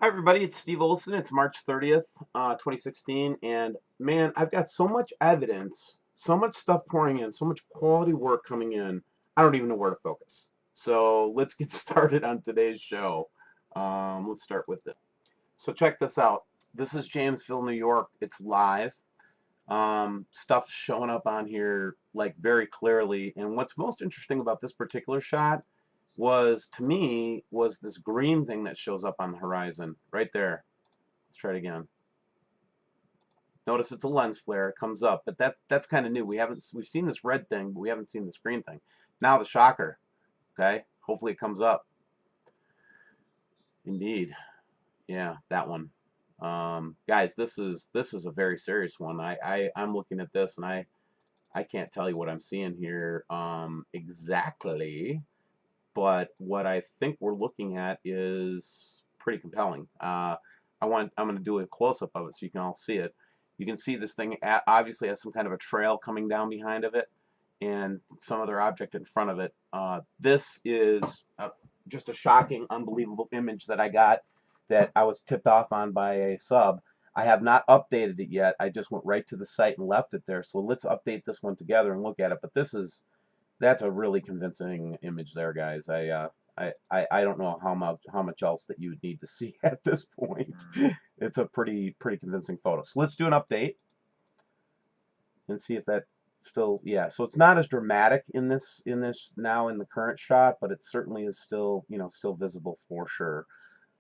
Hi everybody, it's Steve Olson. It's March 30th, 2016, and man, I've got so much evidence, so much stuff pouring in, so much quality work coming in, I don't even know where to focus. So let's get started on today's show. Let's start with it. So check this out. This is Jamesville, New York. It's live. Stuff showing up on here like very clearly, and what's most interesting about this particular shot was, to me, was this green thing that shows up on the horizon right there. Let's try it again. Notice it's a lens flare. It comes up, but that's kind of new. We've seen this red thing, but we haven't seen this green thing. Now the shocker. Okay, hopefully it comes up. Indeed, yeah, that one. Guys, this is a very serious one. I'm looking at this and I can't tell you what I'm seeing here exactly. But what I think we're looking at is pretty compelling. I'm going to do a close-up of it so you can all see it. You can see this thing obviously has some kind of a trail coming down behind of it and some other object in front of it. This is just a shocking, unbelievable image that I got that I was tipped off on by a sub. I have not updated it yet. I just went right to the site and left it there. So let's update this one together and look at it. But that's a really convincing image there, guys. I don't know how much else that you would need to see at this point. It's a pretty convincing photo. So let's do an update and see if that still, yeah. So it's not as dramatic in this now in the current shot, but it certainly is still, still visible for sure.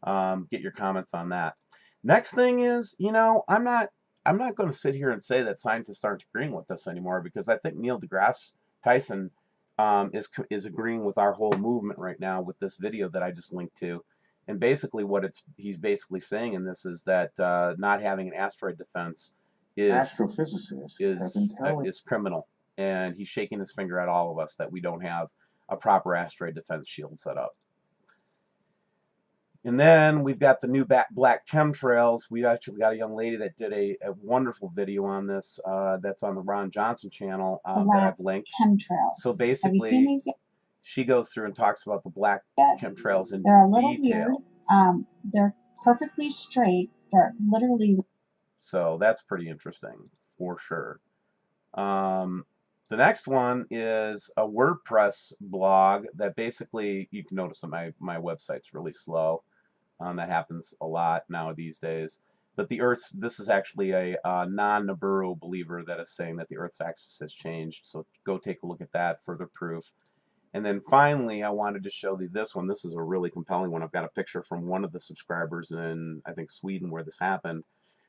Get your comments on that. Next thing is, I'm not going to sit here and say that scientists aren't agreeing with this anymore, because I think Neil deGrasse Tyson is agreeing with our whole movement right now with this video that I just linked to. And basically he's basically saying in this is that not having an asteroid defense is criminal. And he's shaking his finger at all of us that we don't have a proper asteroid defense shield set up. And then we've got the new black chemtrails. We've actually got a young lady that did a wonderful video on this that's on the Ron Johnson channel that I've linked. ChemTrails. So basically, have you seen these yet? She goes through and talks about the black chemtrails in They're a little detail. weird. They're perfectly straight. They're literally... So that's pretty interesting for sure. The next one is a WordPress blog that basically, you can notice that my website's really slow. That happens a lot now these days. But this is actually a non-Nibiru believer that is saying that the Earth's axis has changed. So go take a look at that, further proof. And then finally, I wanted to show you this one. This is a really compelling one. I've got a picture from one of the subscribers in, I think, Sweden, where this happened.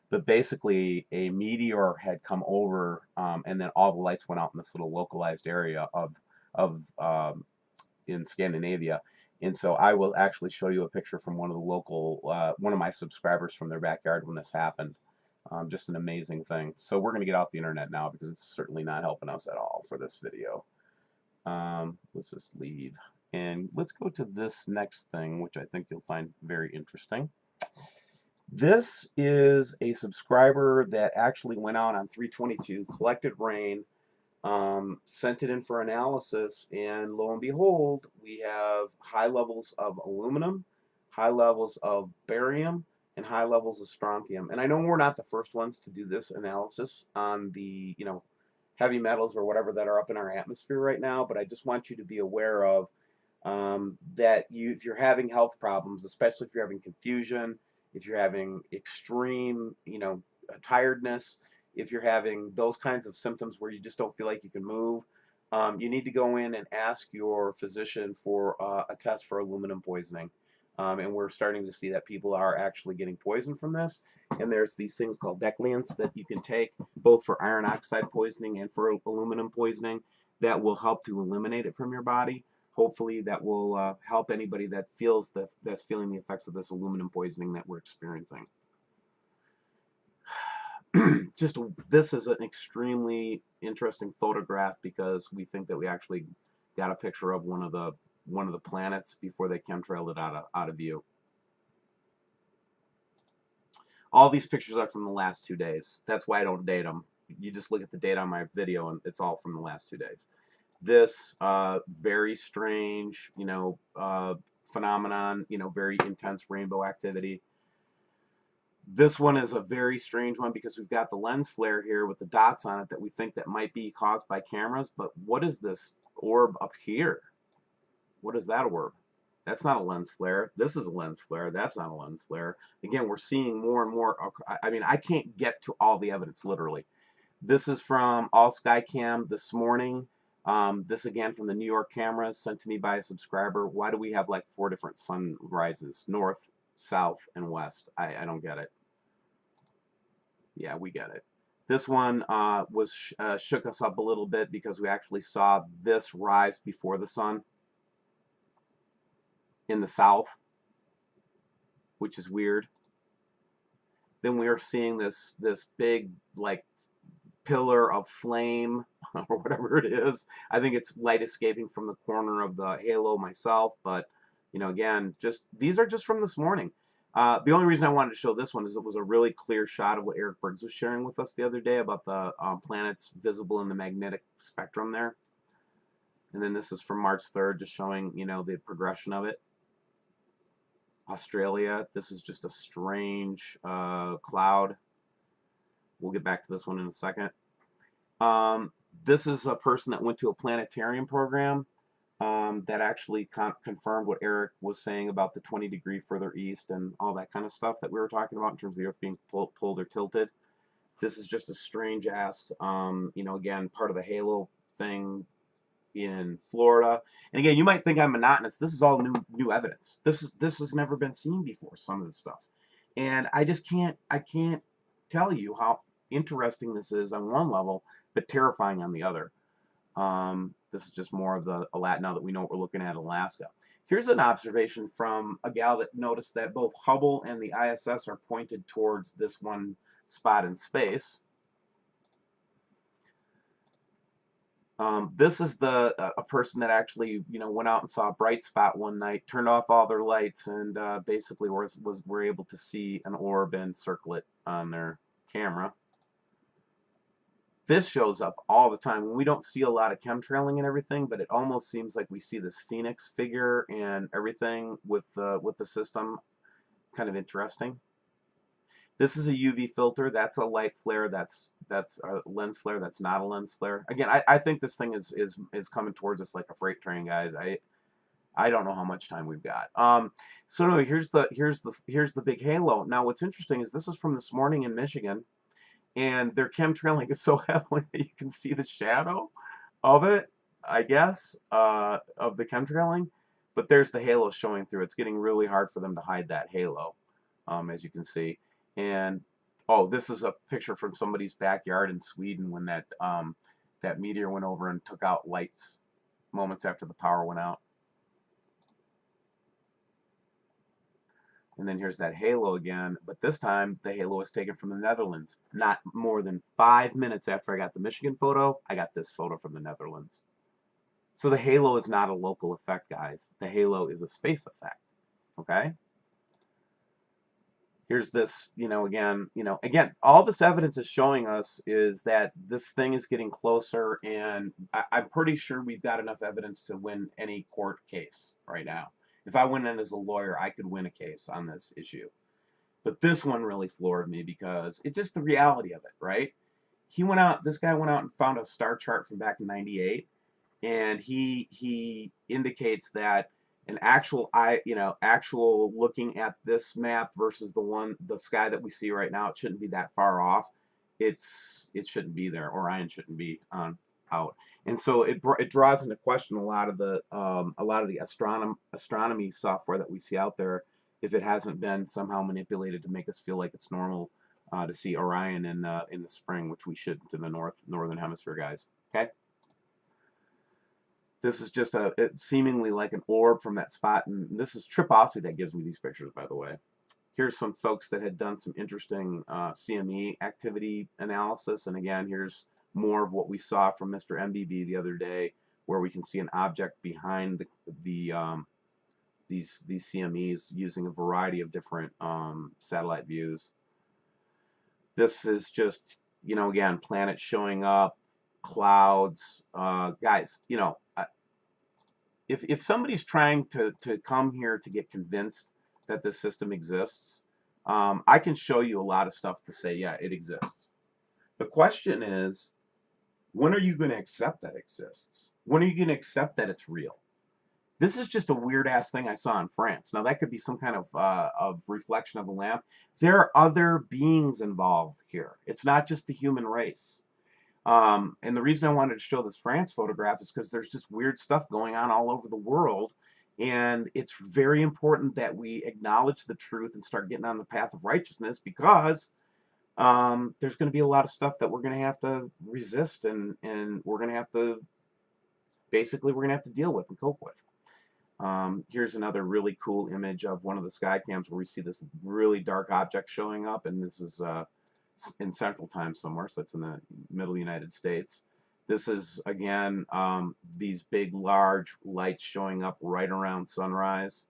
But basically, a meteor had come over, and then all the lights went out in this little localized area in Scandinavia. And so I will actually show you a picture from one of my subscribers from their backyard when this happened. Just an amazing thing. So we're going to get off the internet now because it's certainly not helping us at all for this video. Let's just leave. And let's go to this next thing, which I think you'll find very interesting. This is a subscriber that actually went out on 3/22, collected rain, sent it in for analysis, and lo and behold, we have high levels of aluminum, high levels of barium, and high levels of strontium. And I know we're not the first ones to do this analysis on the, heavy metals or whatever that are up in our atmosphere right now, but I just want you to be aware of that if you're having health problems, especially if you're having confusion, if you're having extreme, tiredness, if you're having those kinds of symptoms where you just don't feel like you can move, you need to go in and ask your physician for a test for aluminum poisoning. And we're starting to see that people are actually getting poisoned from this. And there's these things called decliants that you can take both for iron oxide poisoning and for aluminum poisoning that will help to eliminate it from your body. Hopefully that will help anybody that that's feeling the effects of this aluminum poisoning that we're experiencing. This is an extremely interesting photograph because we think that we actually got a picture of one of the planets before they chemtrailed it out of view. All these pictures are from the last 2 days. That's why I don't date them. You just look at the date on my video and it's all from the last 2 days. This very strange, phenomenon, very intense rainbow activity. This one is a very strange one because we've got the lens flare here with the dots on it that we think that might be caused by cameras. But what is this orb up here? What is that orb? That's not a lens flare. This is a lens flare. That's not a lens flare. Again, we're seeing more and more. I mean, I can't get to all the evidence, literally. This is from All Sky Cam this morning. This again from the New York cameras sent to me by a subscriber. Why do we have like 4 different sunrises? North, south, and west. I don't get it. Yeah, we get it. This one shook us up a little bit because we actually saw this rise before the sun in the south, which is weird. Then we are seeing this big like pillar of flame or whatever it is. I think it's light escaping from the corner of the halo myself, but you know, again, just these are just from this morning. The only reason I wanted to show this one is it was a really clear shot of what Eric Bergs was sharing with us the other day about the planets visible in the magnetic spectrum there. And then this is from March 3rd, just showing, you know, the progression of it. Australia, this is just a strange cloud. We'll get back to this one in a second. This is a person that went to a planetarium program that actually confirmed what Eric was saying about the 20-degree further east and all that kind of stuff that we were talking about in terms of the Earth being pulled or tilted. This is just a strange ass, you know, again, part of the halo thing in Florida. And again, you might think I'm monotonous. This is all new evidence. This has never been seen before, some of this stuff. And I can't tell you how interesting this is on one level, but terrifying on the other. This is just more of the now that we know what we're looking at in Alaska. Here's an observation from a gal that noticed that both Hubble and the ISS are pointed towards this one spot in space. This is a person that actually, you know, went out and saw a bright spot one night, turned off all their lights, and basically were able to see an orb and circle it on their camera. This shows up all the time. We don't see a lot of chemtrailing and everything, but it almost seems like we see this phoenix figure and everything with the system. Kind of interesting. This is a UV filter. That's a light flare. That's a lens flare. That's not a lens flare. Again, I think this thing is coming towards us like a freight train, guys. I don't know how much time we've got. So anyway, here's the big halo. Now, what's interesting is this is from this morning in Michigan, and they're chemtrailing it so heavily that you can see the shadow of it, I guess, of the chemtrailing. But there's the halo showing through. It's getting really hard for them to hide that halo, as you can see. And oh, this is a picture from somebody's backyard in Sweden when that that meteor went over and took out lights moments after the power went out. And then here's that halo again, but this time the halo was taken from the Netherlands. Not more than 5 minutes after I got the Michigan photo, I got this photo from the Netherlands. So the halo is not a local effect, guys. The halo is a space effect. Okay? Here's this, again, all this evidence is showing us is that this thing is getting closer, and I'm pretty sure we've got enough evidence to win any court case right now. If I went in as a lawyer, I could win a case on this issue. But this one really floored me because it's just the reality of it, right? This guy went out and found a star chart from back in '98, and he indicates that an actual looking at this map versus the sky that we see right now, it shouldn't be that far off. It shouldn't be there. Orion shouldn't be out, and so it draws into question a lot of the astronomy software that we see out there, if it hasn't been somehow manipulated to make us feel like it's normal to see Orion in the spring, which we shouldn't in the northern hemisphere, guys. Okay. This is just seemingly like an orb from that spot, and this is Triposity that gives me these pictures, by the way. Here's some folks that had done some interesting CME activity analysis, and again, here's more of what we saw from Mr. MBB the other day, where we can see an object behind these CMEs using a variety of different satellite views. This is just, again, planets showing up, clouds, guys, if somebody's trying to come here to get convinced that this system exists, I can show you a lot of stuff to say, yeah, it exists. The question is, when are you going to accept that it exists? When are you going to accept that it's real? This is just a weird ass thing I saw in France. Now that could be some kind of reflection of a lamp. There are other beings involved here. It's not just the human race. And the reason I wanted to show this France photograph is because there's just weird stuff going on all over the world. And it's very important that we acknowledge the truth and start getting on the path of righteousness, because there's going to be a lot of stuff that we're going to have to resist, and we're going to have to, basically, we're going to have to deal with and cope with. Here's another really cool image of one of the sky cams where we see this really dark object showing up, and this is in Central Time somewhere, so it's in the middle United States. This is, again, these big, large lights showing up right around sunrise.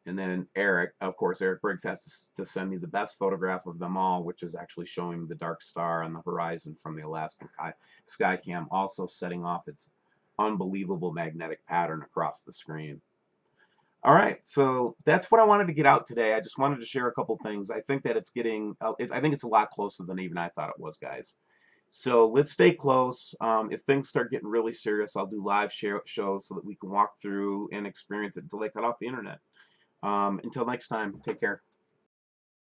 And then Eric, of course, Eric Briggs has to send me the best photograph of them all, which is actually showing the dark star on the horizon from the Alaskan sky cam, also setting off its unbelievable magnetic pattern across the screen. All right, so that's what I wanted to get out today. I just wanted to share a couple things. I think that it's getting, I think it's a lot closer than even I thought it was, guys. So let's stay close. If things start getting really serious, I'll do live shows so that we can walk through and experience it until they cut off the internet. Until next time, take care.